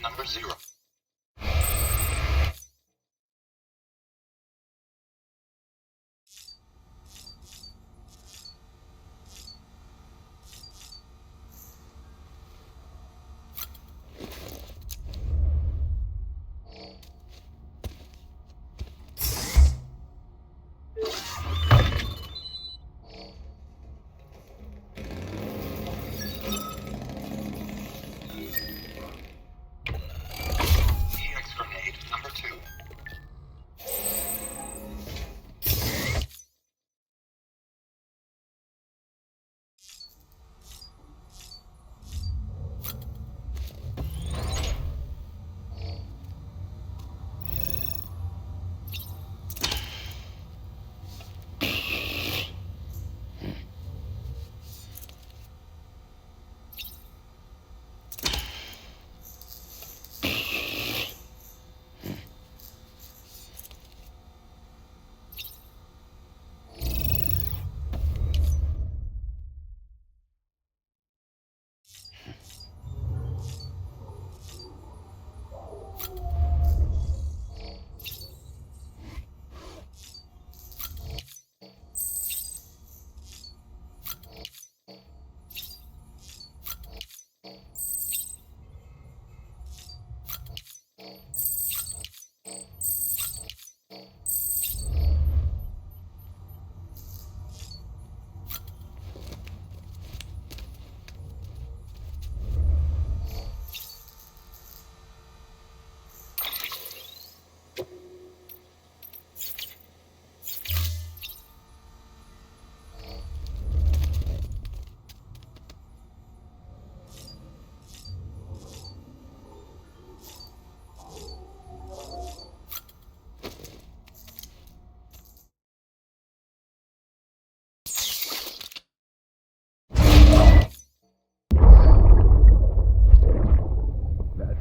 number 0.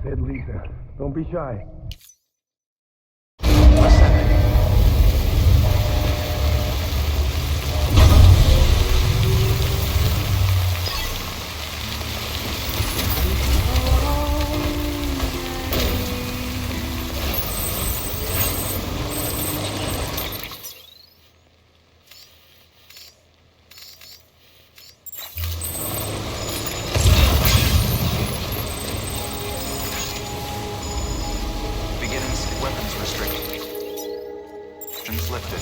Said Lisa, don't be shy. Lifted.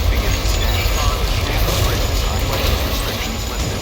Beginning scan. Stand bridges. Weapons restrictions listed.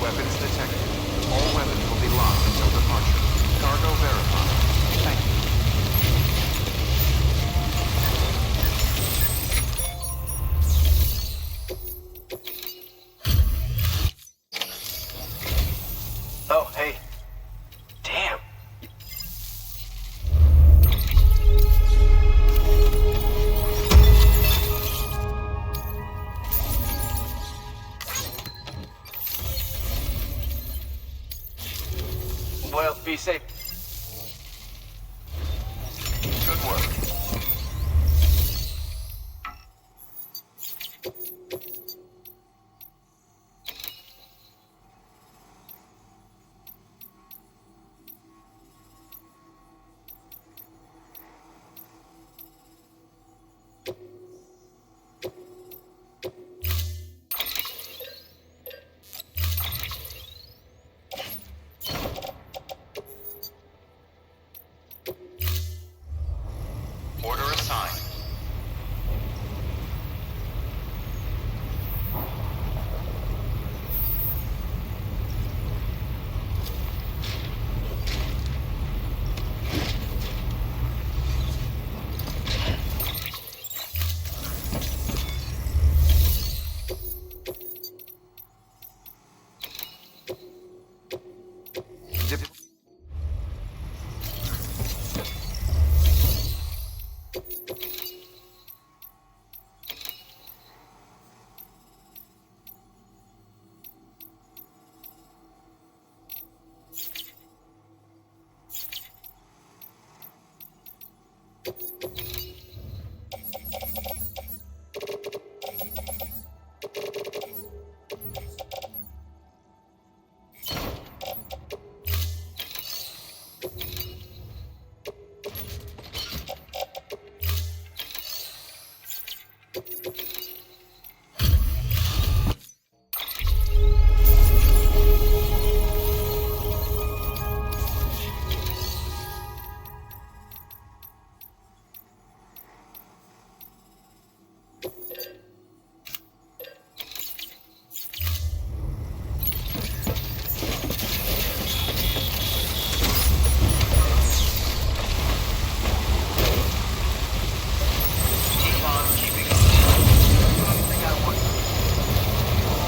Weapons detected. All weapons will be locked until departure. Cargo verified. Thank you. Oh, hey. Damn. Well, be safe. Good work. Order assigned. Dip-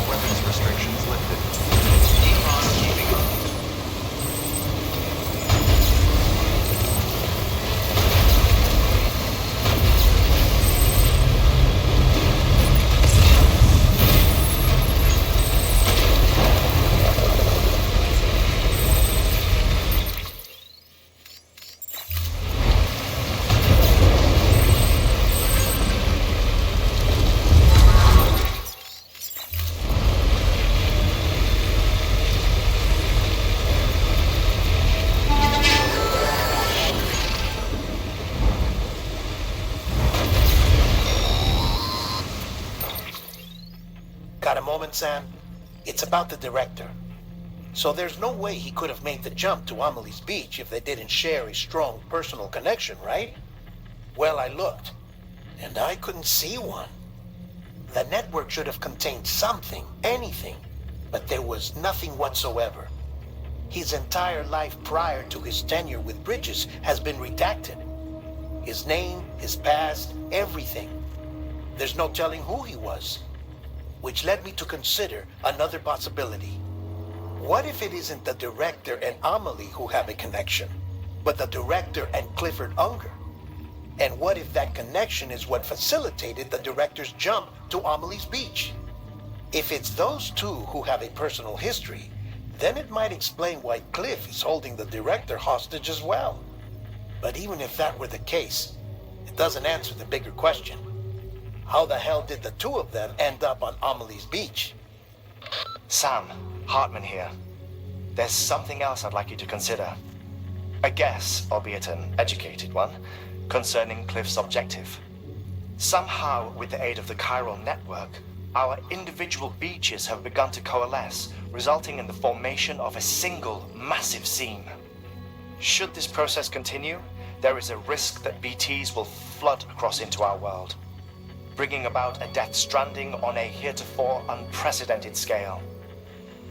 Weapons restrictions lifted. Got a moment, Sam? It's about the director. So there's no way he could have made the jump to Amelie's Beach if they didn't share a strong personal connection, right? Well, I looked, and I couldn't see one. The network should have contained something, anything, but there was nothing whatsoever. His entire life prior to his tenure with Bridges has been redacted. His name, his past, everything. There's no telling who he was. Which led me to consider another possibility. What if it isn't the director and Amelie who have a connection, but the director and Clifford Unger? And what if that connection is what facilitated the director's jump to Amelie's Beach? If it's those two who have a personal history, then it might explain why Cliff is holding the director hostage as well. But even if that were the case, it doesn't answer the bigger question. How the hell did the two of them end up on Amelie's Beach? Sam, Hartman here. There's something else I'd like you to consider. A guess, albeit an educated one, concerning Cliff's objective. Somehow, with the aid of the chiral network, our individual beaches have begun to coalesce, resulting in the formation of a single massive seam. Should this process continue, there is a risk that BTs will flood across into our world, bringing about a death stranding on a heretofore unprecedented scale.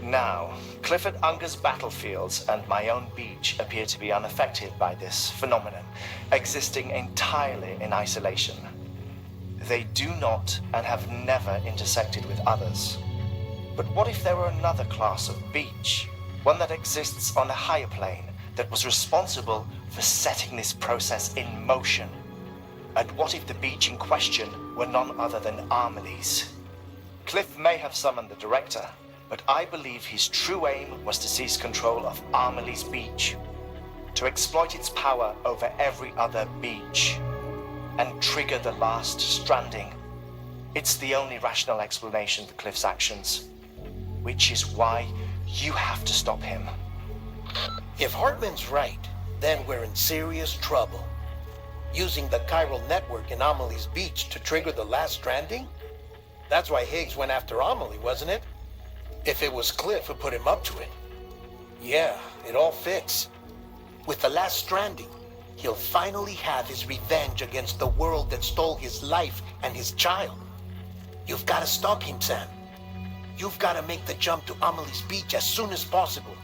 Now, Clifford Unger's battlefields and my own beach appear to be unaffected by this phenomenon, existing entirely in isolation. They do not and have never intersected with others. But what if there were another class of beach, one that exists on a higher plane, that was responsible for setting this process in motion? And what if the beach in question were none other than Amelie's? Cliff may have summoned the director, but I believe his true aim was to seize control of Amelie's beach, to exploit its power over every other beach, and trigger the last stranding. It's the only rational explanation for Cliff's actions, which is why you have to stop him. If Hartman's right, then we're in serious trouble. Using the chiral network in Amelie's beach to trigger the last stranding? That's why Higgs went after Amelie, wasn't it? If it was Cliff who put him up to it. Yeah, it all fits. With the last stranding, he'll finally have his revenge against the world that stole his life and his child. You've got to stop him, Sam. You've got to make the jump to Amelie's beach as soon as possible.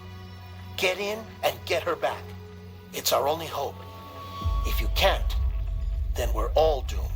Get in and get her back. It's our only hope. If you can't, then we're all doomed.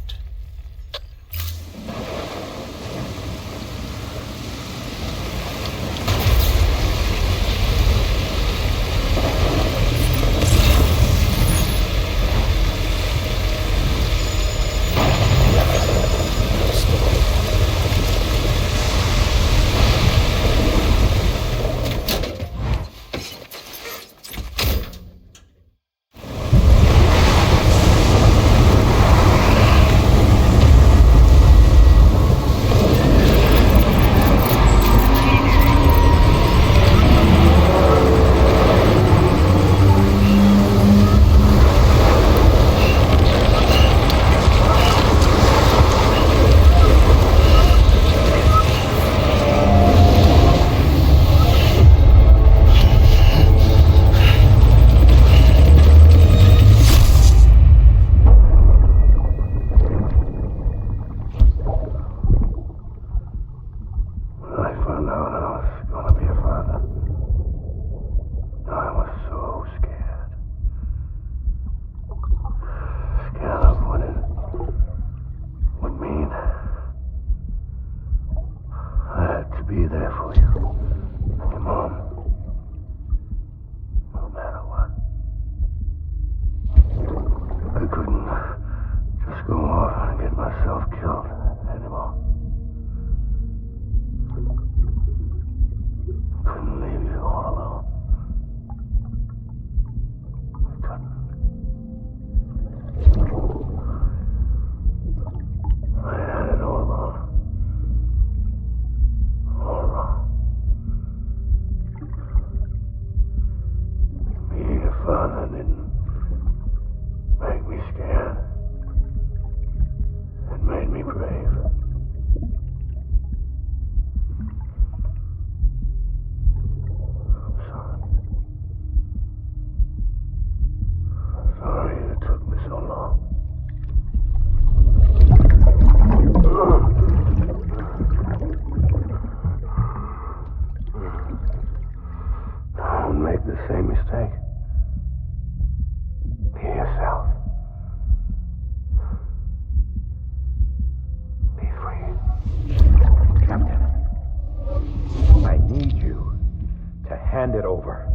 Hand it over.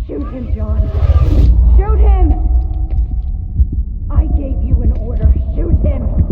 Shoot him, John. Shoot him! I gave you an order. Shoot him!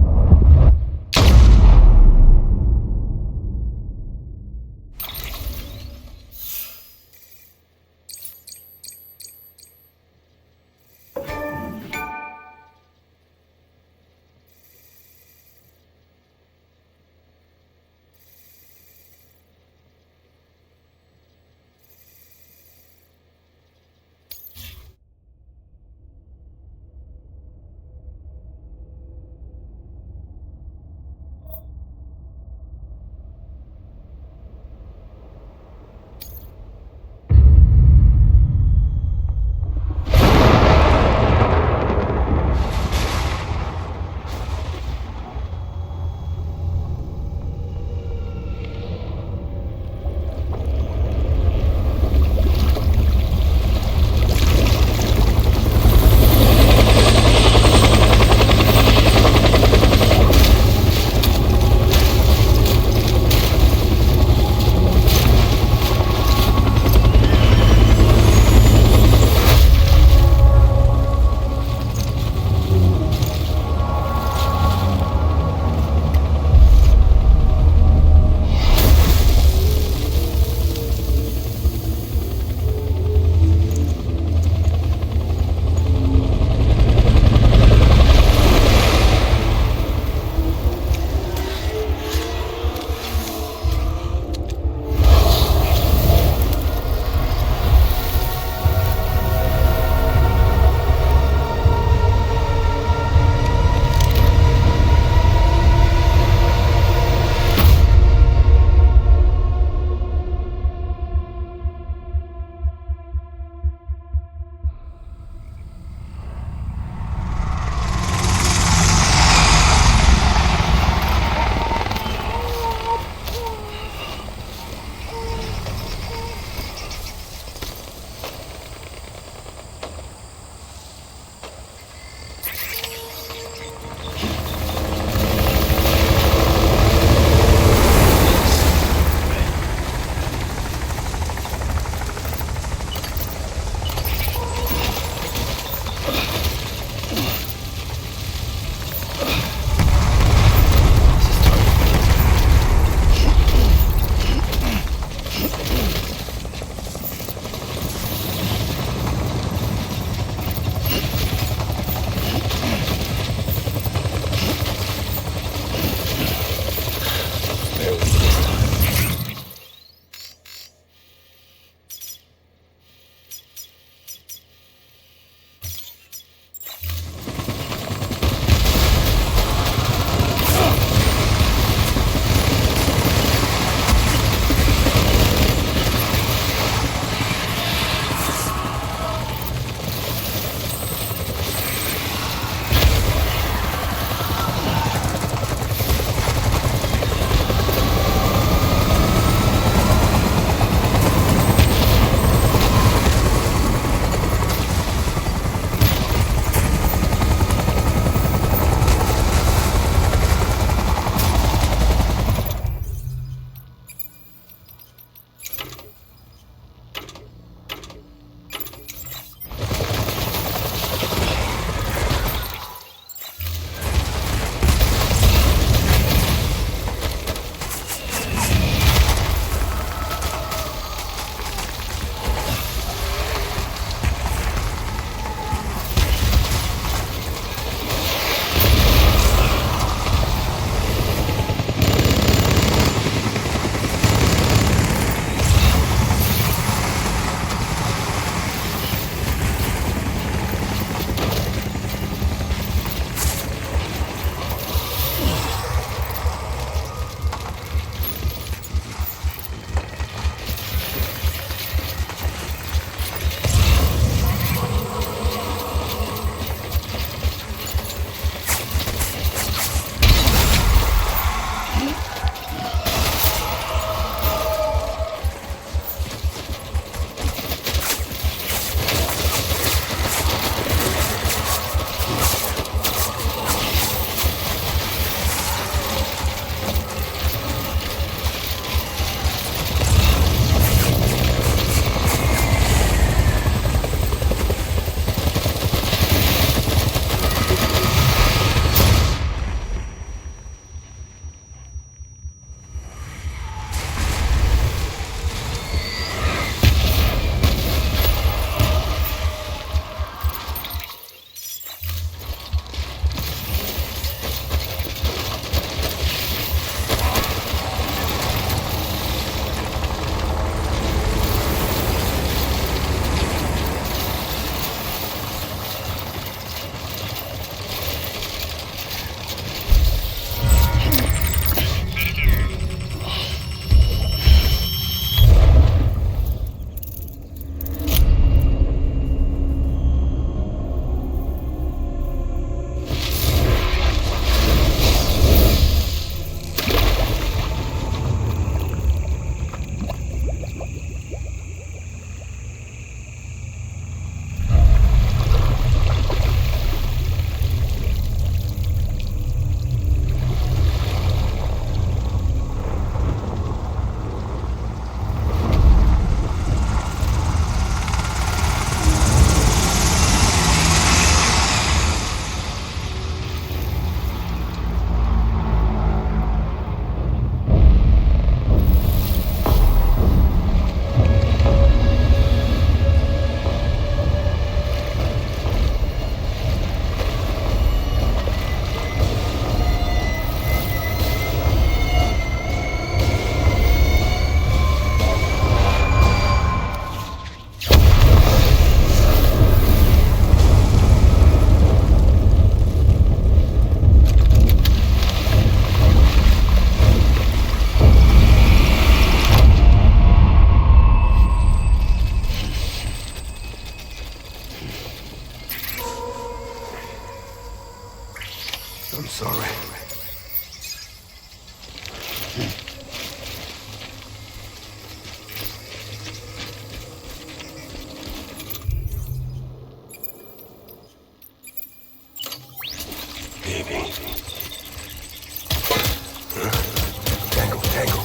Tango.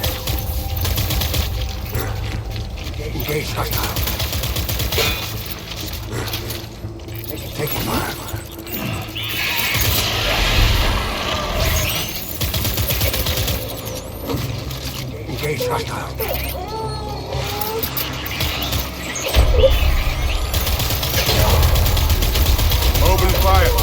Engage hostile. Taking fire. Engage hostile. Open fire.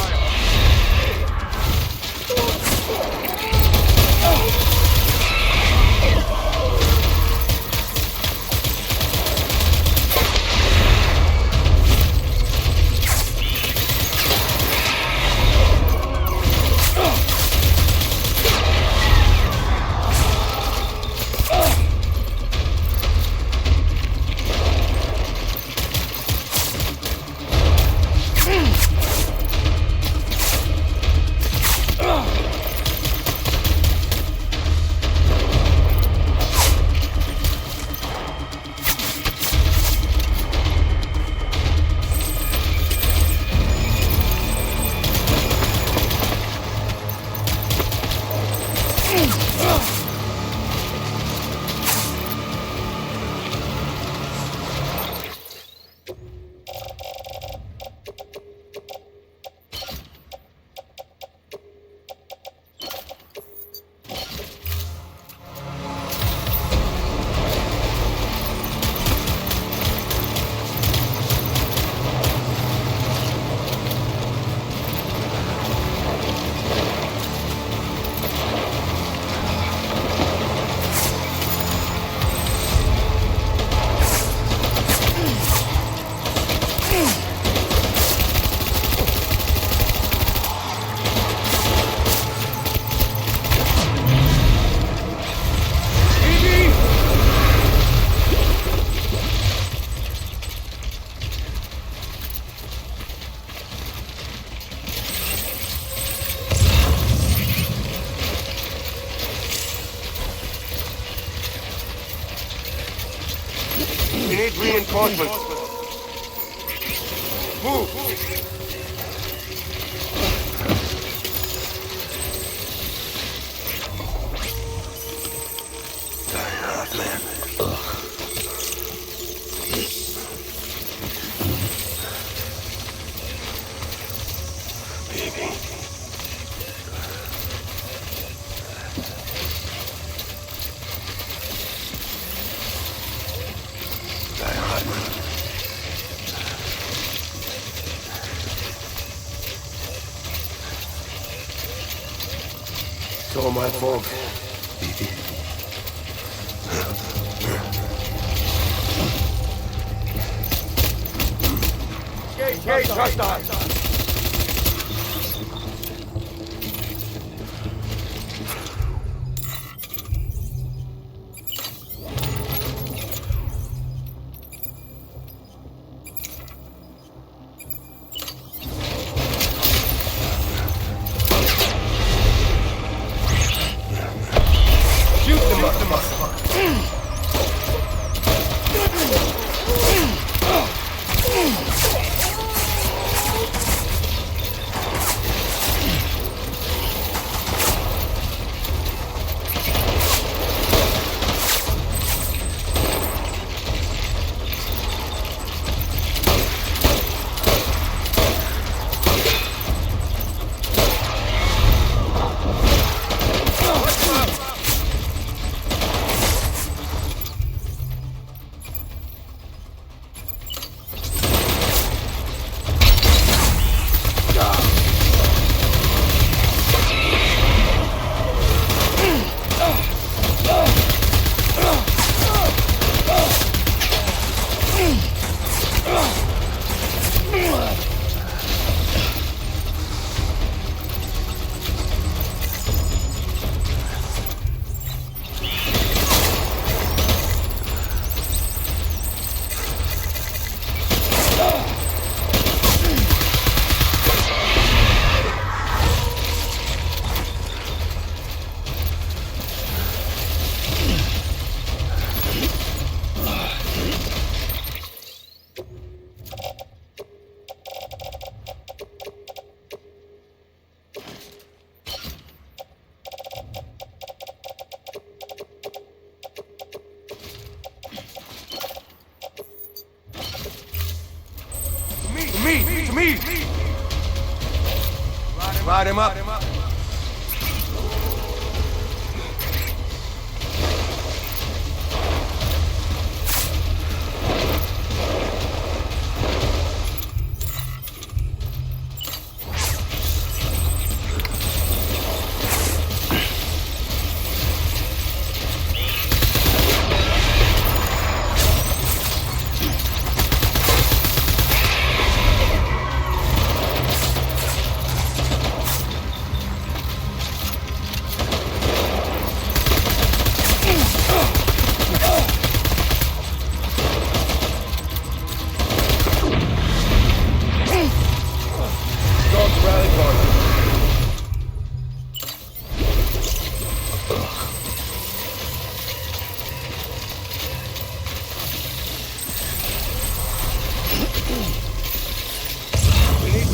We need reinforcements. Move! Man. Baby. Die hard. It's all my fault. Baby. Engage hostile. Shoot them up. me! Ride him up.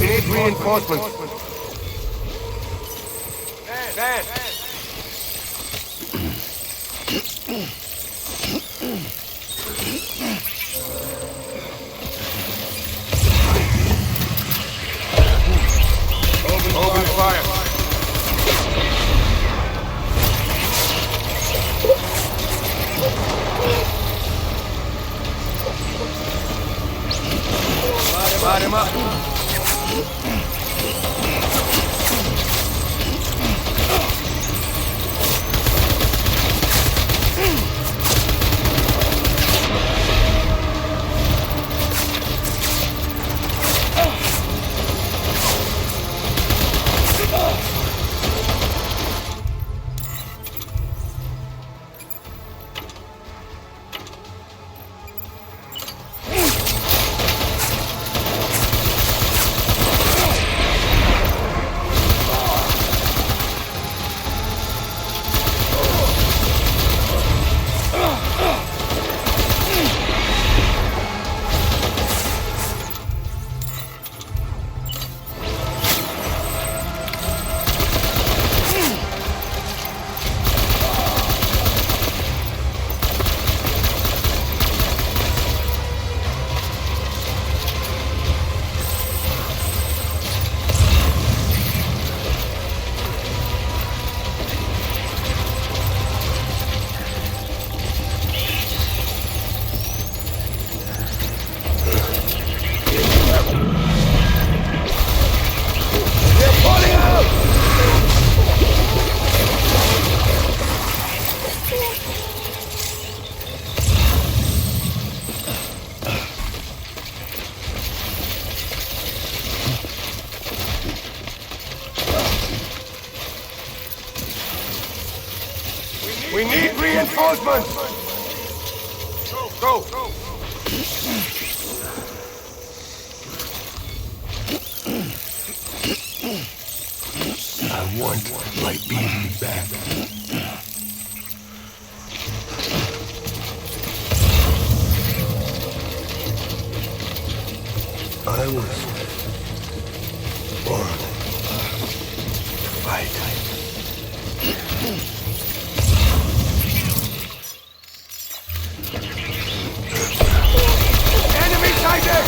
We need reinforcements. Man. Open fire. Light him up. We need reinforcements! Go! I want my baby back. I was born to fight. Enemy sighted!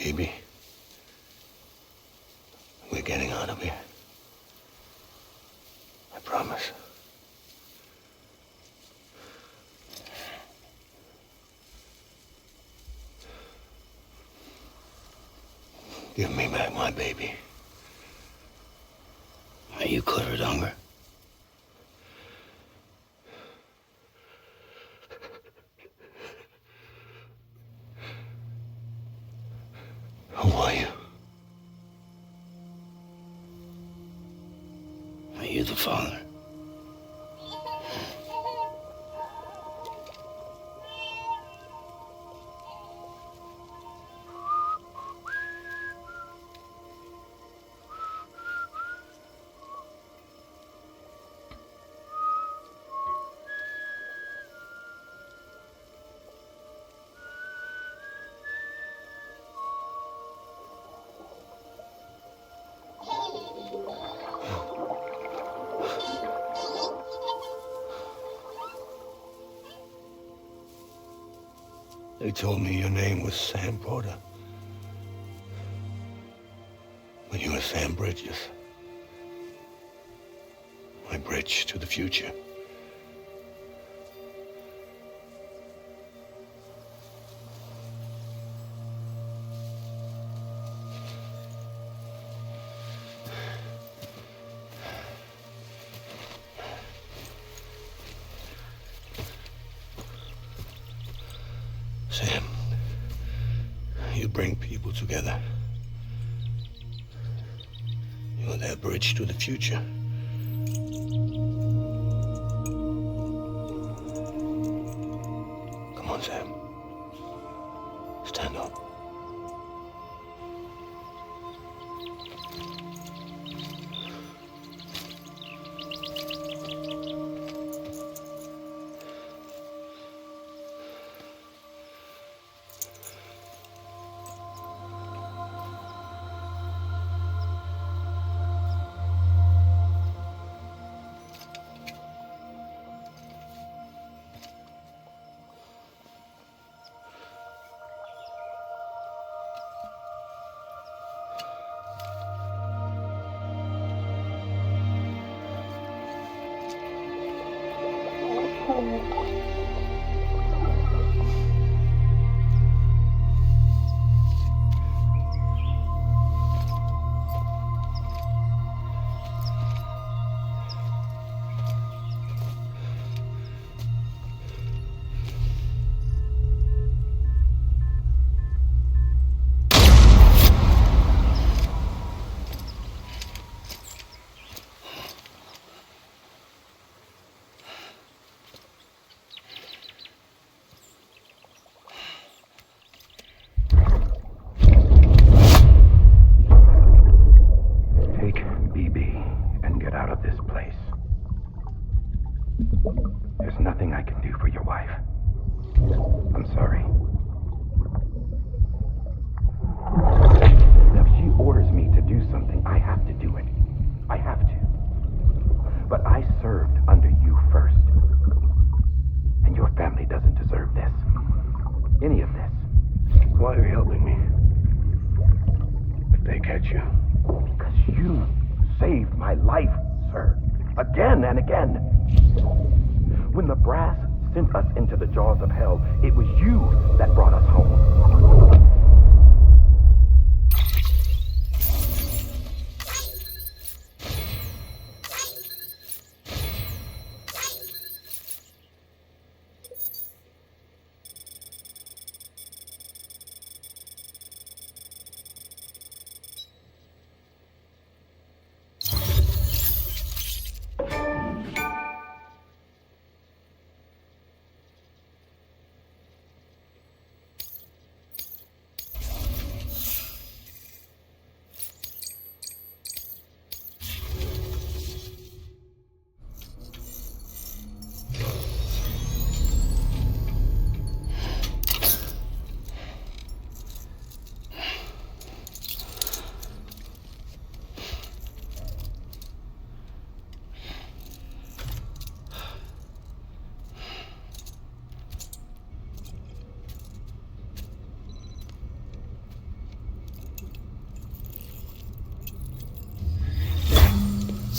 Baby, we're getting out of here. I promise. Give me back my baby. Are you cleared, Unger? Who are you? Are you the father? They told me your name was Sam Porter. But you were Sam Bridges. My bridge to the future. Sam, you bring people together. You're their bridge to the future. Come on, Sam. Stand up. There's nothing I can do for your wife. I'm sorry. If she orders me to do something, I have to do it. I have to. But I served under you first. And your family doesn't deserve this. Any of this. Why are you helping me? If they catch you. Because you saved my life, sir. Again and again. When the brass sent us into the jaws of hell, it was you that brought us home.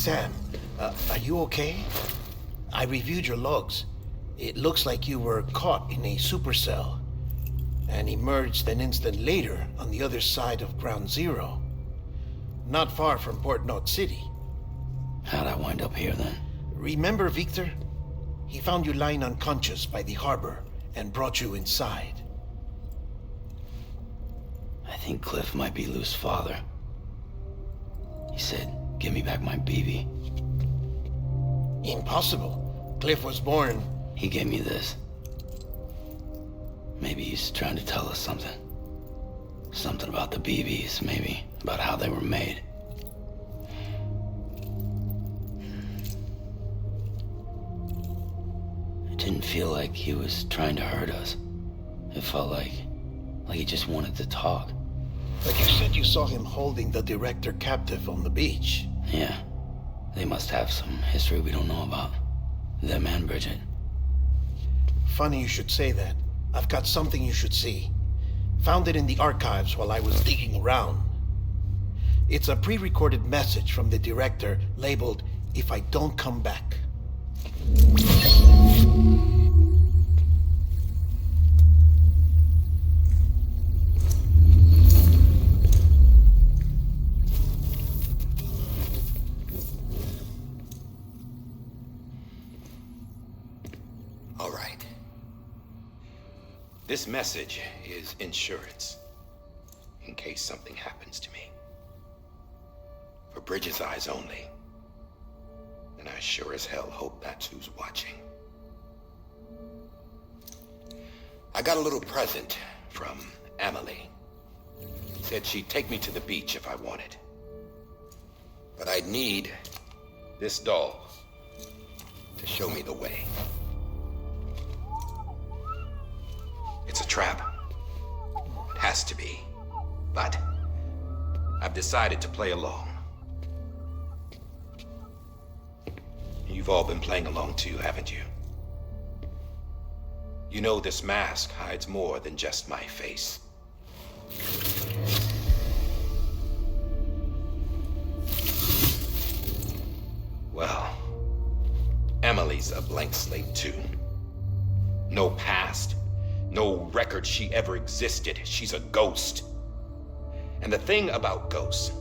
Sam, are you okay? I reviewed your logs. It looks like you were caught in a supercell and emerged an instant later on the other side of Ground Zero. Not far from Port Knot City. How'd I wind up here then? Remember Victor? He found you lying unconscious by the harbor and brought you inside. I think Cliff might be Lou's father. He said, give me back my BB. Impossible. Cliff was born... He gave me this. Maybe he's trying to tell us something. Something about the BBs, maybe. About how they were made. It didn't feel like he was trying to hurt us. It felt like he just wanted to talk. But you said you saw him holding the director captive on the beach. Yeah. They must have some history we don't know about. Them and Bridget. Funny you should say that. I've got something you should see. Found it in the archives while I was digging around. It's a pre-recorded message from the director labeled, "If I don't come back." All right. This message is insurance, in case something happens to me. For Bridget's eyes only. And I sure as hell hope that's who's watching. I got a little present from Emily. Said she'd take me to the beach if I wanted. But I'd need this doll to show me the way. It's a trap. It has to be. But I've decided to play along. You've all been playing along too, haven't you? You know this mask hides more than just my face. Well, Emily's a blank slate too. No past. No record she ever existed. She's a ghost. And the thing about ghosts,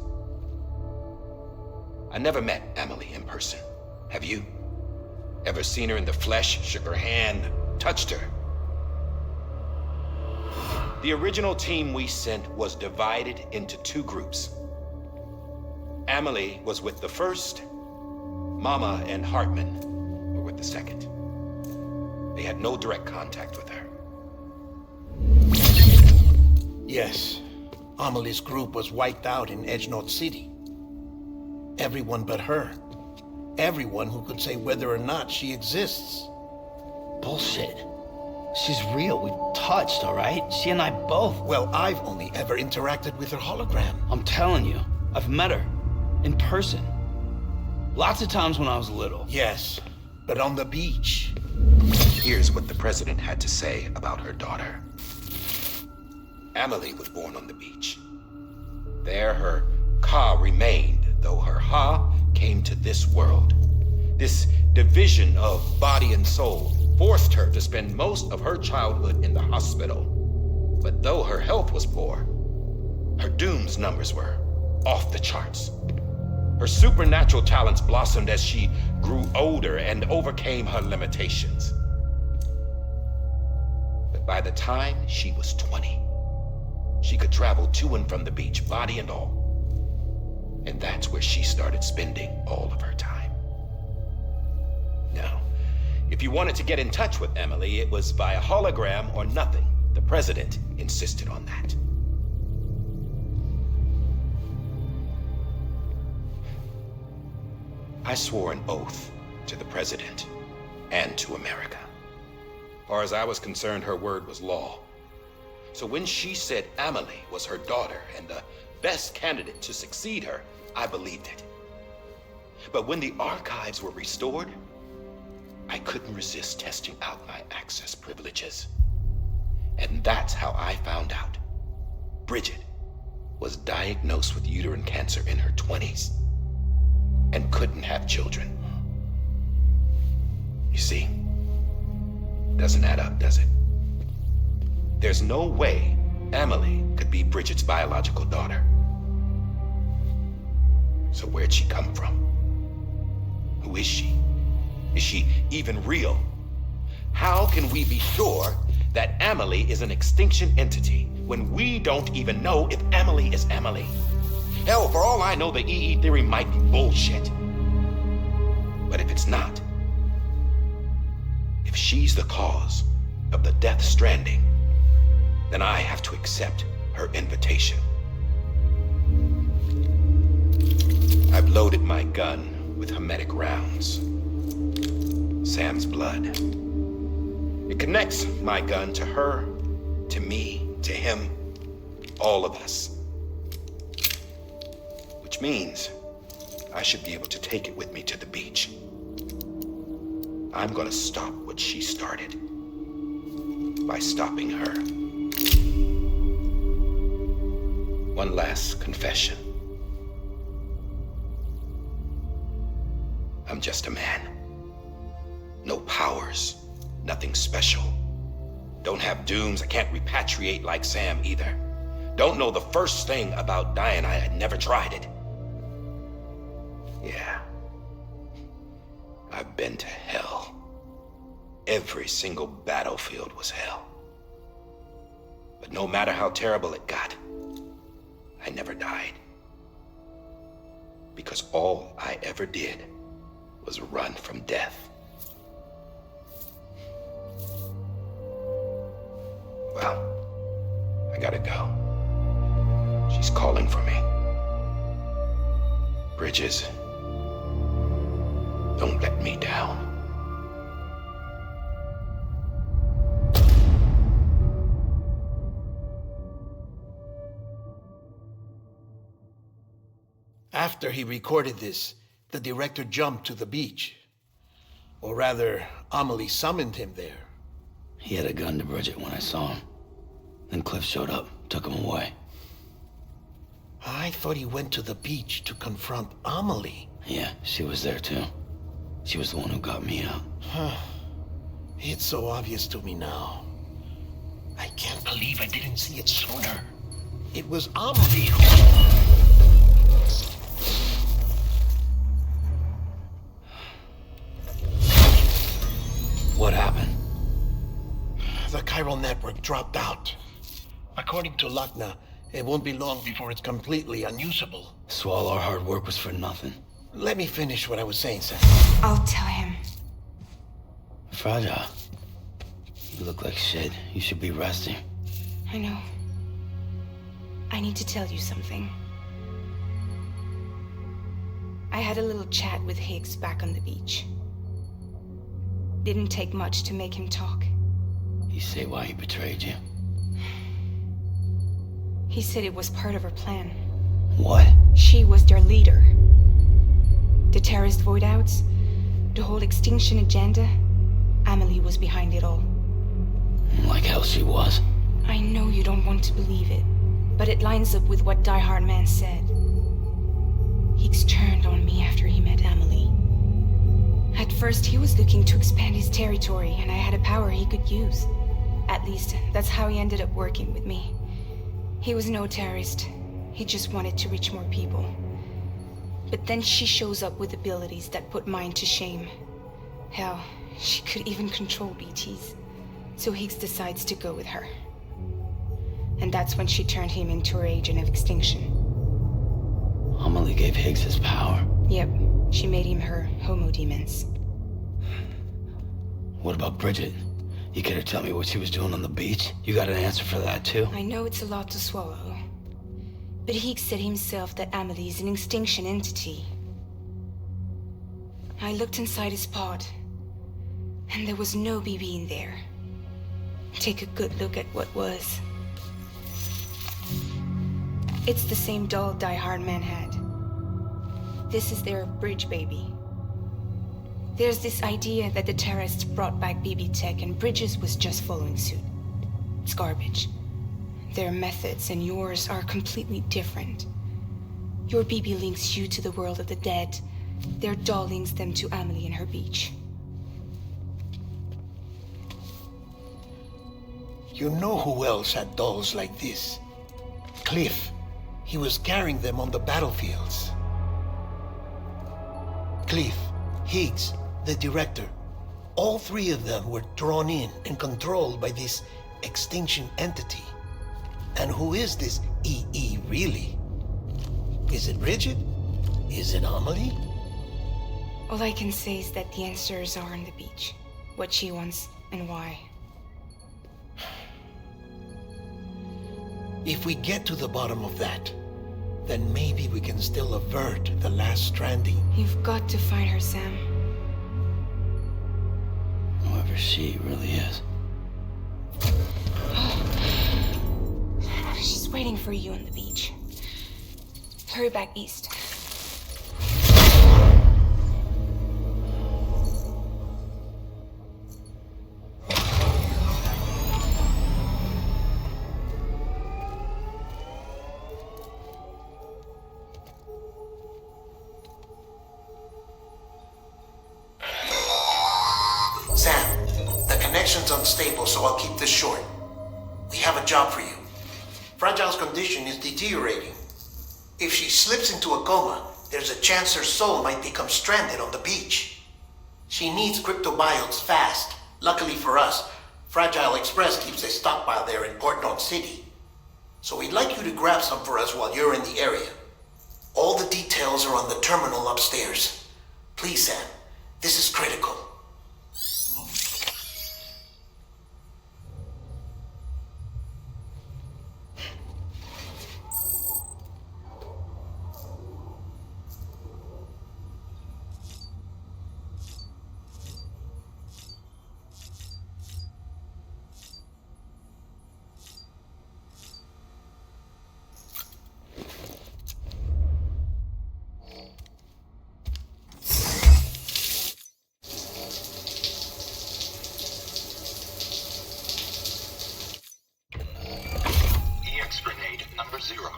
I never met Emily in person. Have you? Ever seen her in the flesh, shook her hand, touched her? The original team we sent was divided into two groups. Emily was with the first. Mama and Hartman were with the second. They had no direct contact with her. Yes. Amelie's group was wiped out in Edge Knot City. Everyone but her. Everyone who could say whether or not she exists. Bullshit. She's real. We've touched, all right? She and I both. Well, I've only ever interacted with her hologram. I'm telling you, I've met her. In person. Lots of times when I was little. Yes, but on the beach. Here's what the president had to say about her daughter. Emily was born on the beach. There her Ka remained, though her Ha came to this world. This division of body and soul forced her to spend most of her childhood in the hospital. But though her health was poor, her Doom's numbers were off the charts. Her supernatural talents blossomed as she grew older and overcame her limitations. But by the time she was 20, she could travel to and from the beach, body and all. And that's where she started spending all of her time. Now, if you wanted to get in touch with Emily, it was via hologram or nothing. The president insisted on that. I swore an oath to the president and to America. As far as I was concerned, her word was law. So when she said Emily was her daughter and the best candidate to succeed her, I believed it. But when the archives were restored, I couldn't resist testing out my access privileges. And that's how I found out. Bridget was diagnosed with uterine cancer in her 20s. and couldn't have children. You see, doesn't add up, does it? There's no way Amelie could be Bridget's biological daughter. So where'd she come from? Who is she? Is she even real? How can we be sure that Amelie is an extinction entity when we don't even know if Amelie is Amelie? Hell, for all I know, the EE theory might be bullshit. But if it's not, if she's the cause of the Death Stranding, then I have to accept her invitation. I've loaded my gun with hermetic rounds. Sam's blood. It connects my gun to her, to me, to him, all of us. Which means I should be able to take it with me to the beach. I'm gonna stop what she started by stopping her. One last confession. I'm just a man. No powers, nothing special. Don't have dooms, I can't repatriate like Sam either. Don't know the first thing about dying, I had never tried it. Yeah. I've been to hell. Every single battlefield was hell. But no matter how terrible it got, I never died. Because all I ever did was run from death. Well, I gotta go. She's calling for me. Bridges, don't let me down. After he recorded this, the director jumped to the beach. Or rather, Amelie summoned him there. He had a gun to Bridget when I saw him. Then Cliff showed up, took him away. I thought he went to the beach to confront Amelie. Yeah, she was there too. She was the one who got me out. It's so obvious to me now. I can't believe I didn't see it sooner. It was Amelie who... What happened? The chiral network dropped out. According to Lakna, it won't be long before it's completely unusable. So all our hard work was for nothing. Let me finish what I was saying, Sam. I'll tell him. Fragile. You look like shit. You should be resting. I know. I need to tell you something. I had a little chat with Higgs back on the beach. Didn't take much to make him talk. You say why he betrayed you? He said it was part of her plan. What? She was their leader. The terrorist voidouts, the whole extinction agenda, Amelie was behind it all. Like hell she was. I know you don't want to believe it, but it lines up with what Die Hard Man said. Higgs turned on me after he met Amelie. At first, he was looking to expand his territory, and I had a power he could use. At least, that's how he ended up working with me. He was no terrorist. He just wanted to reach more people. But then she shows up with abilities that put mine to shame. Hell, she could even control BTs. So Higgs decides to go with her. And that's when she turned him into her agent of extinction. Amelie gave Higgs his power. Yep, she made him her homo demons. What about Bridget? You care to tell me what she was doing on the beach? You got an answer for that too? I know it's a lot to swallow. But Higgs said himself that Amelie is an extinction entity. I looked inside his pod, and there was no BB in there. Take a good look at what was. It's the same doll Die Hard Man had. This is their bridge baby. There's this idea that the terrorists brought back BB tech and Bridges was just following suit. It's garbage. Their methods and yours are completely different. Your BB links you to the world of the dead, Their doll links them to Amelie and her beach. You know who else had dolls like this? Cliff. He was carrying them on the battlefields. Cliff, Higgs, the director. All three of them were drawn in and controlled by this extinction entity. And who is this EE really? Is it Bridget? Is it Amelie? All I can say is that the answers are on the beach. What she wants and why. If we get to the bottom of that, then maybe we can still avert the last stranding. You've got to find her, Sam. Whoever she really is. She's waiting for you on the beach. Hurry back east. Sam, the connection's unstable, so I'll keep this short. We have a job for you. Fragile's condition is deteriorating. If she slips into a coma, there's a chance her soul might become stranded on the beach. She needs cryptobiotes fast. Luckily for us, Fragile Express keeps a stockpile there in Port North City. So we'd like you to grab some for us while you're in the area. All the details are on the terminal upstairs. Please, Sam, this is critical. Grenade number 0.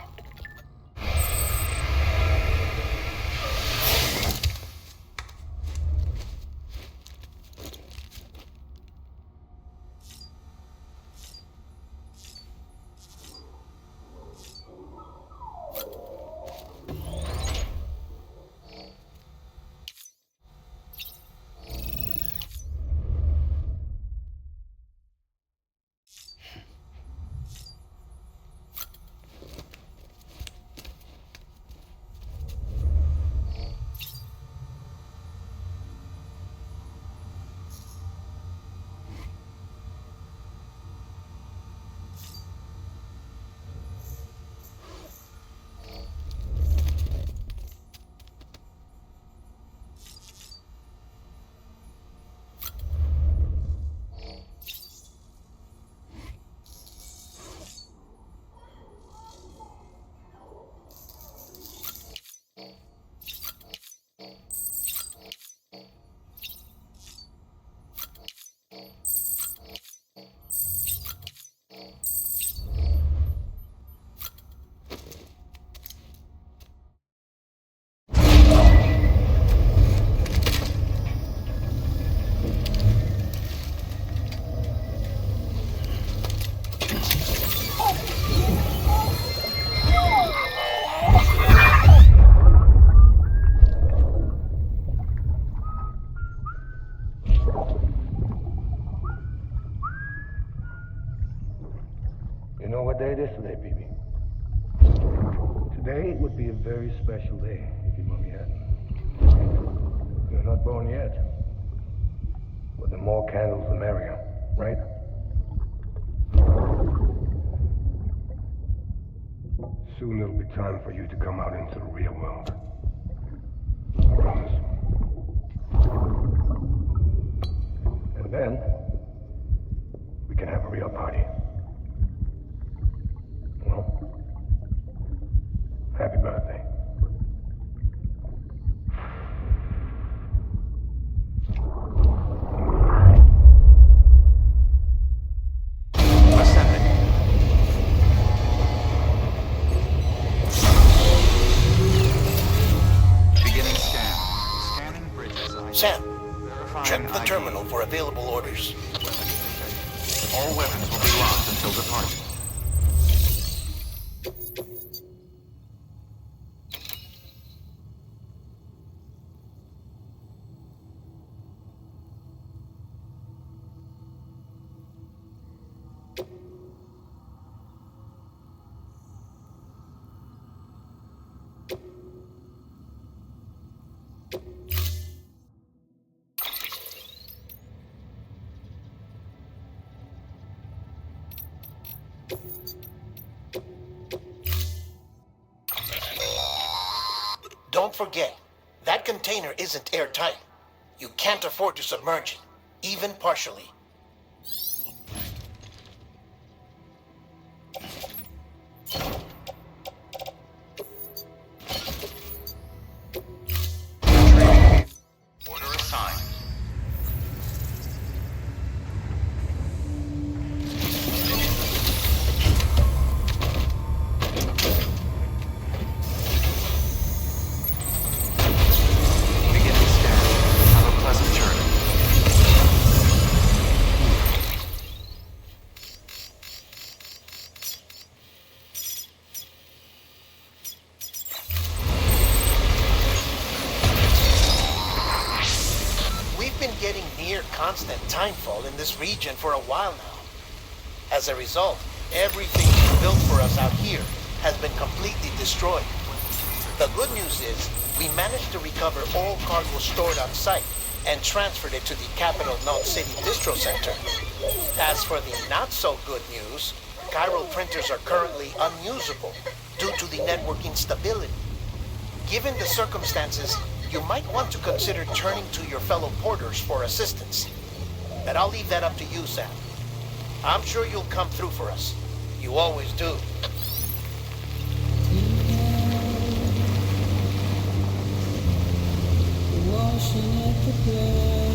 You know what day it is today, BB? Today would be a very special day if your mommy hadn't. You're not born yet. But the more candles, the merrier, right? Soon it'll be time for you to come out into the real world. I promise. And then, we can have a real party. Well, happy birthday. Ascending. Beginning scan. orders. All weapons will be locked until departure. Don't forget, that container isn't airtight. You can't afford to submerge it, even partially. Order assigned. Beginning scan. Have a pleasant journey. We've been getting near constant timefall in this region for a while now. As a result, everything you built for us out here has been completely destroyed. The good news is, we managed to recover all cargo stored on site and transferred it to the Capital Knot City Distro Center. As for the not-so-good news, chiral printers are currently unusable due to the network instability. Given the circumstances, you might want to consider turning to your fellow porters for assistance. But I'll leave that up to you, Sam. I'm sure you'll come through for us. You always do. Washing at the blood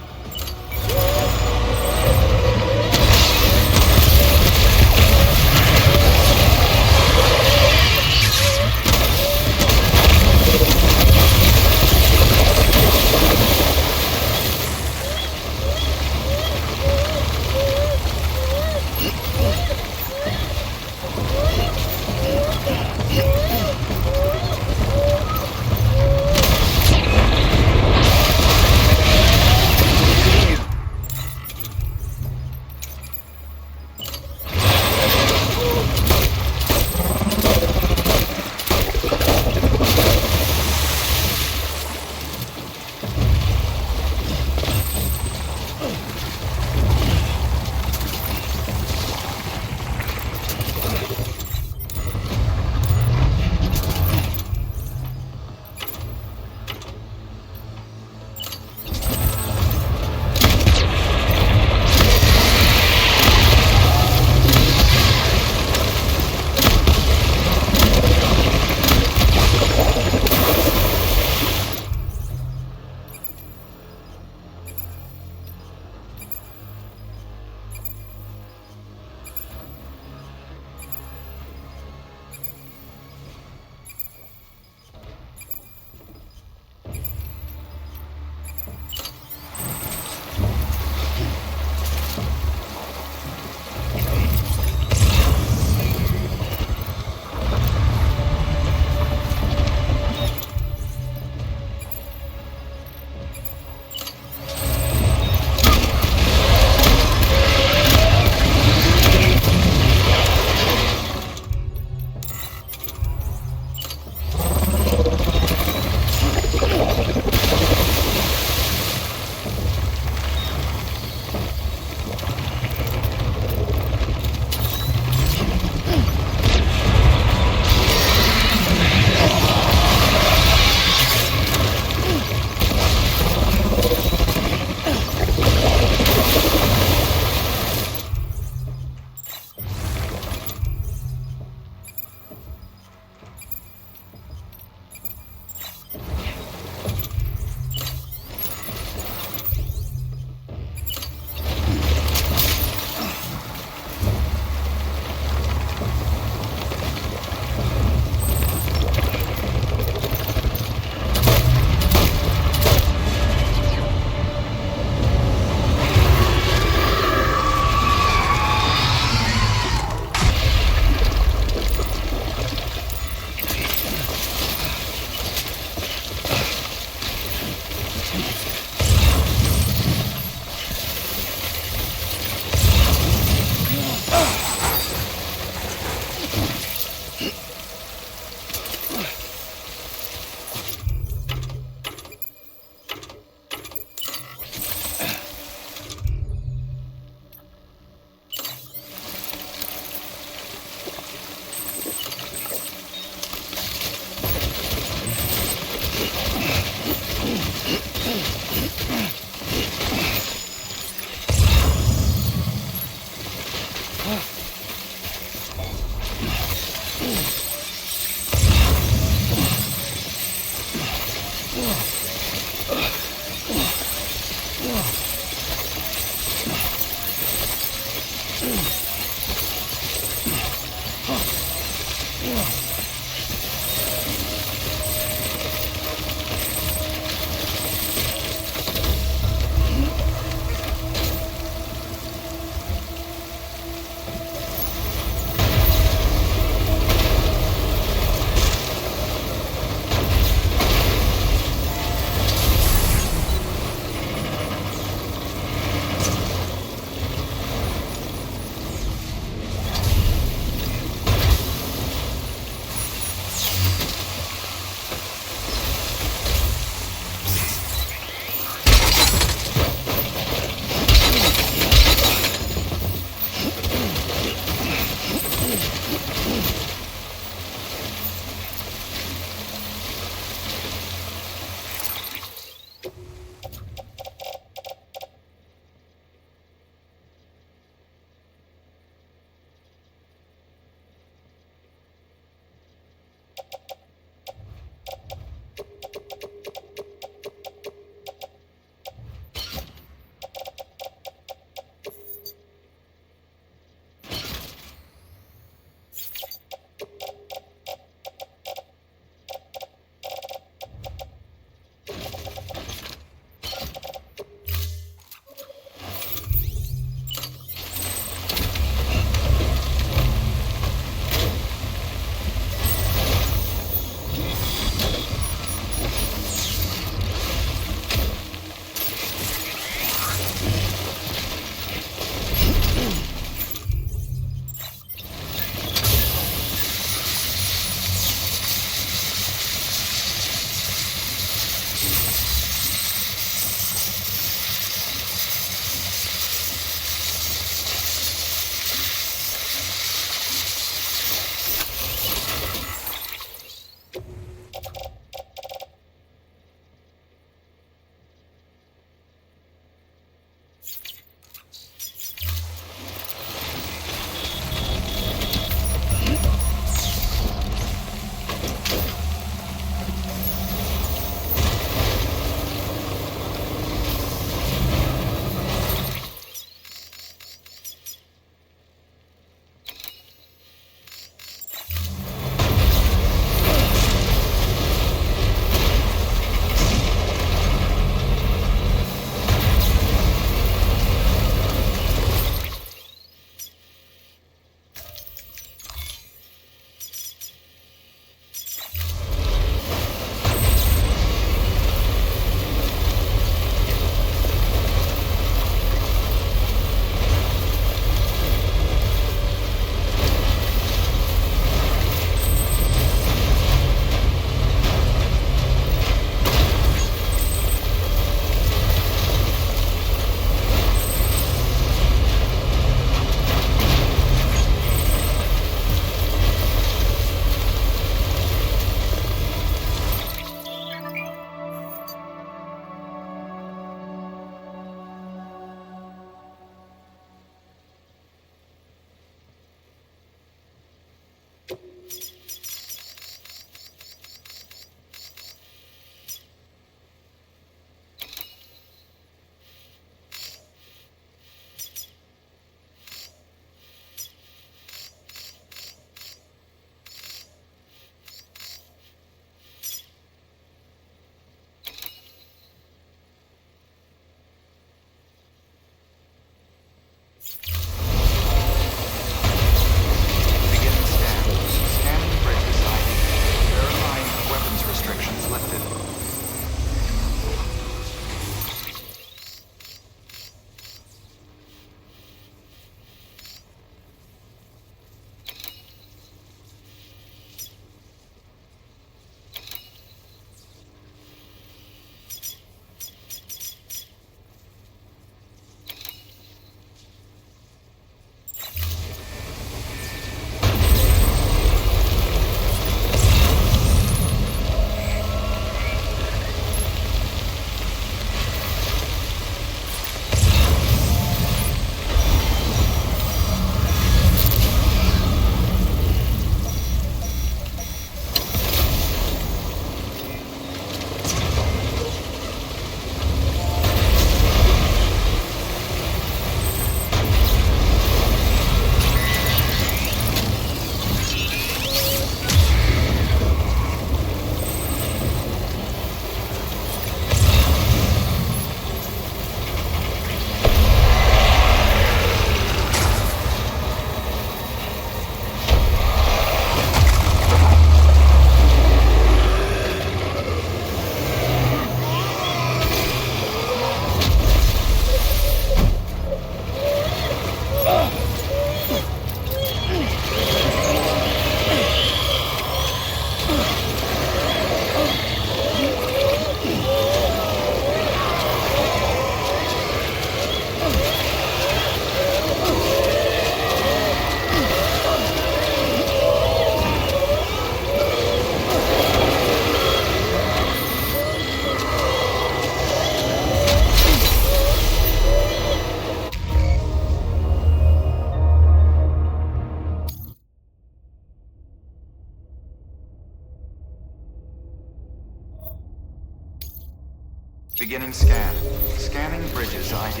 Beginning scan. Scanning bridges ID.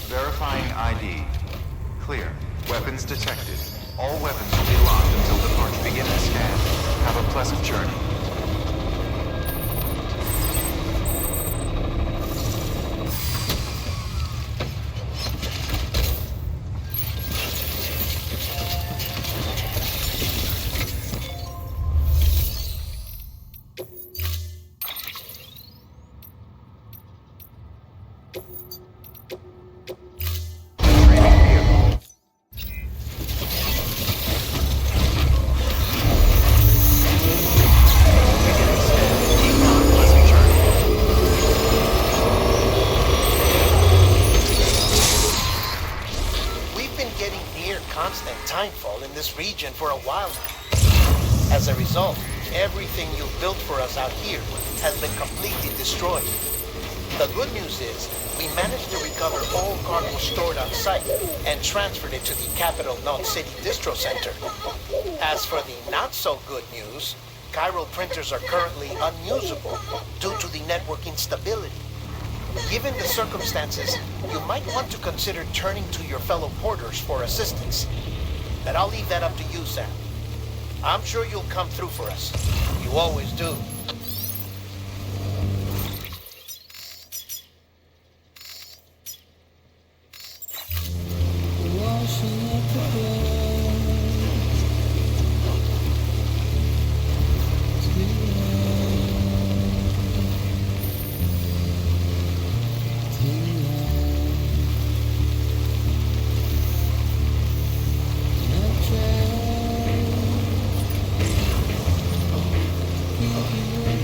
Verifying ID. Clear. Weapons detected. All weapons will be locked until departure. Beginning scan. Have a pleasant journey. Region for a while now. As a result, everything you've built for us out here has been completely destroyed. The good news is, we managed to recover all cargo stored on site and transferred it to the Capital Knot City Distro Center. As for the not so good news, chiral printers are currently unusable due to the network instability. Given the circumstances, you might want to consider turning to your fellow porters for assistance. But I'll leave that up to you, Sam. I'm sure you'll come through for us. You always do. Thank you.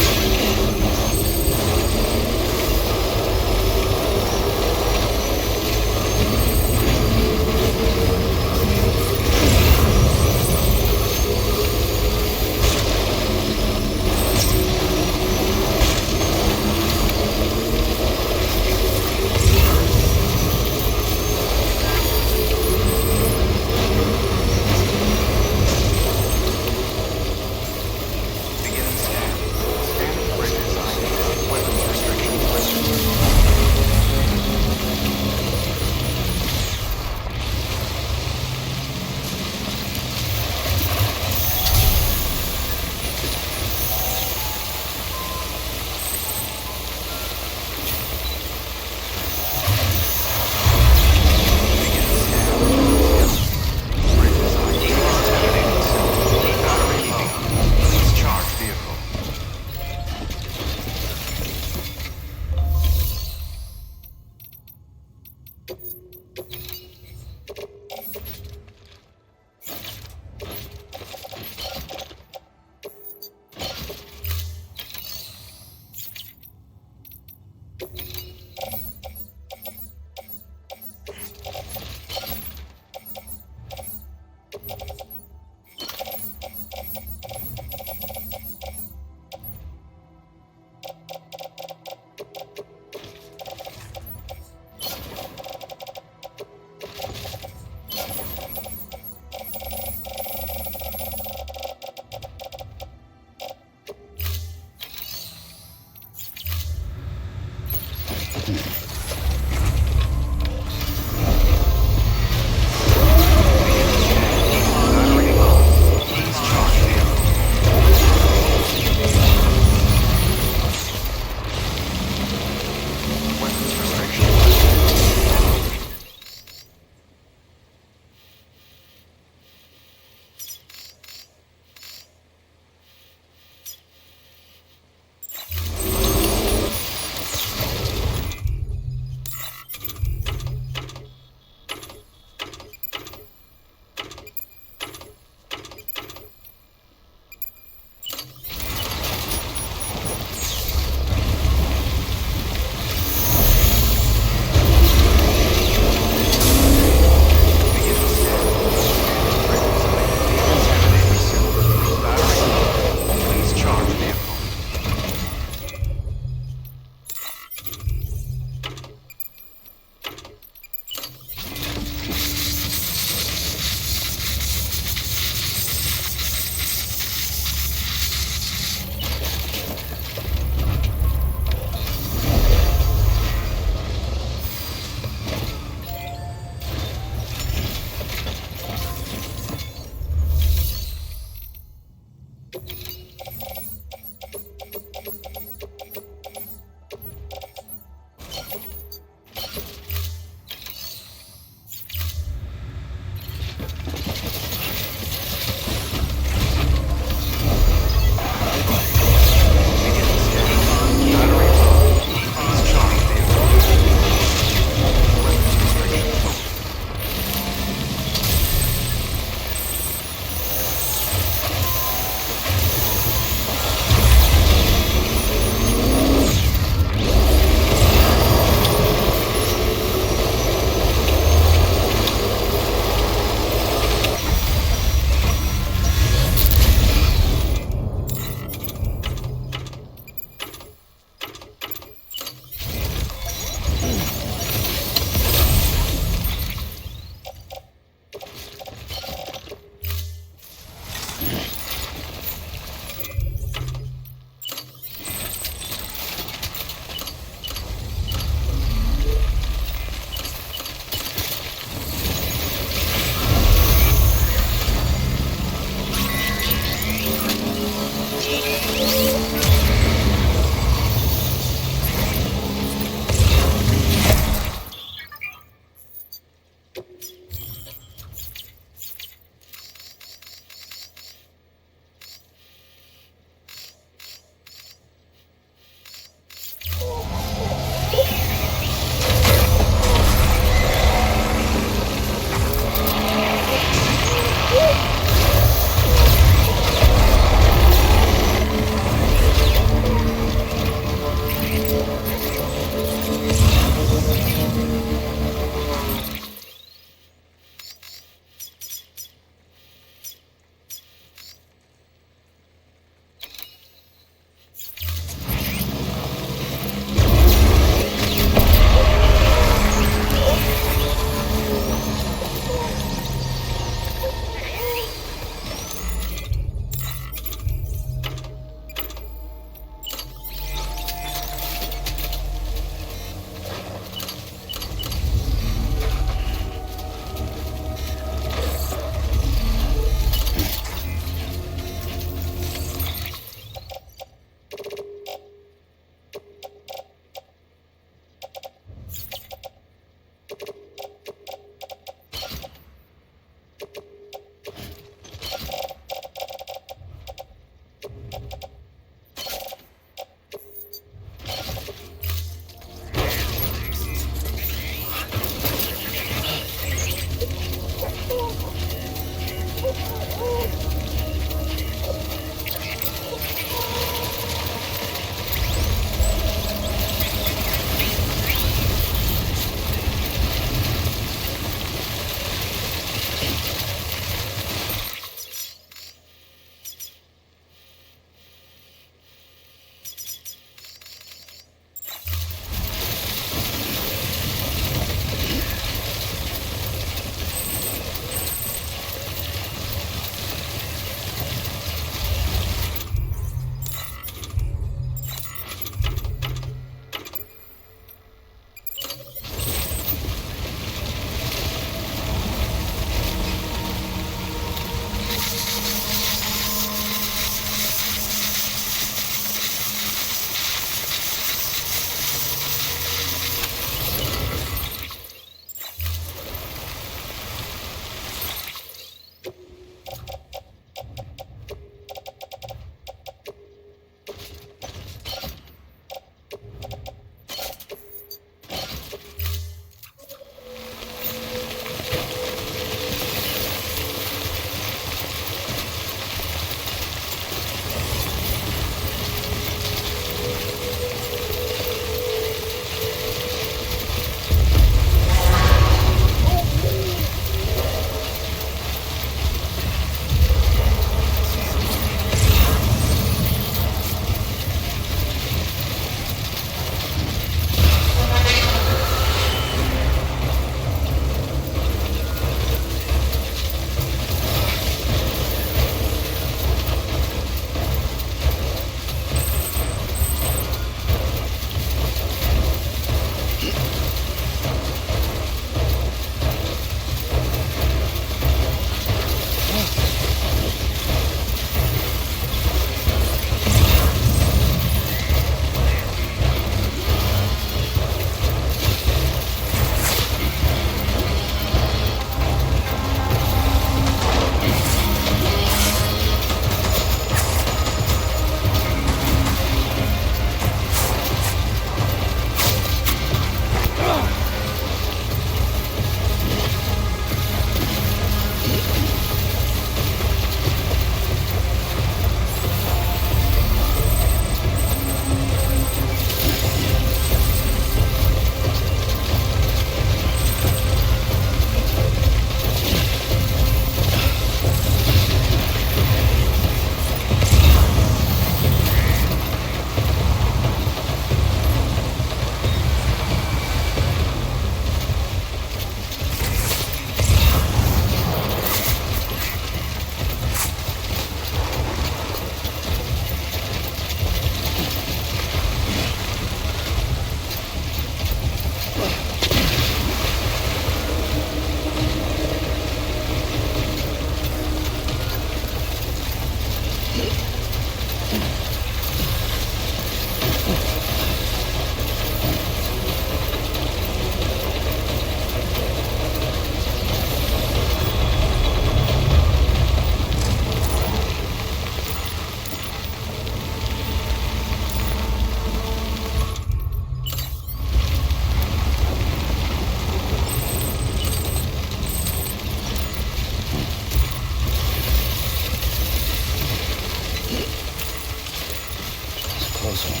close one.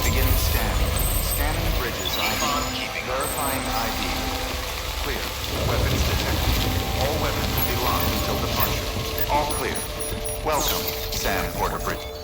Beginning scan. Scanning bridges ID. Verifying ID. Clear. Weapons detected. All weapons will be locked until departure. All clear. Welcome, Sam Porterbridge.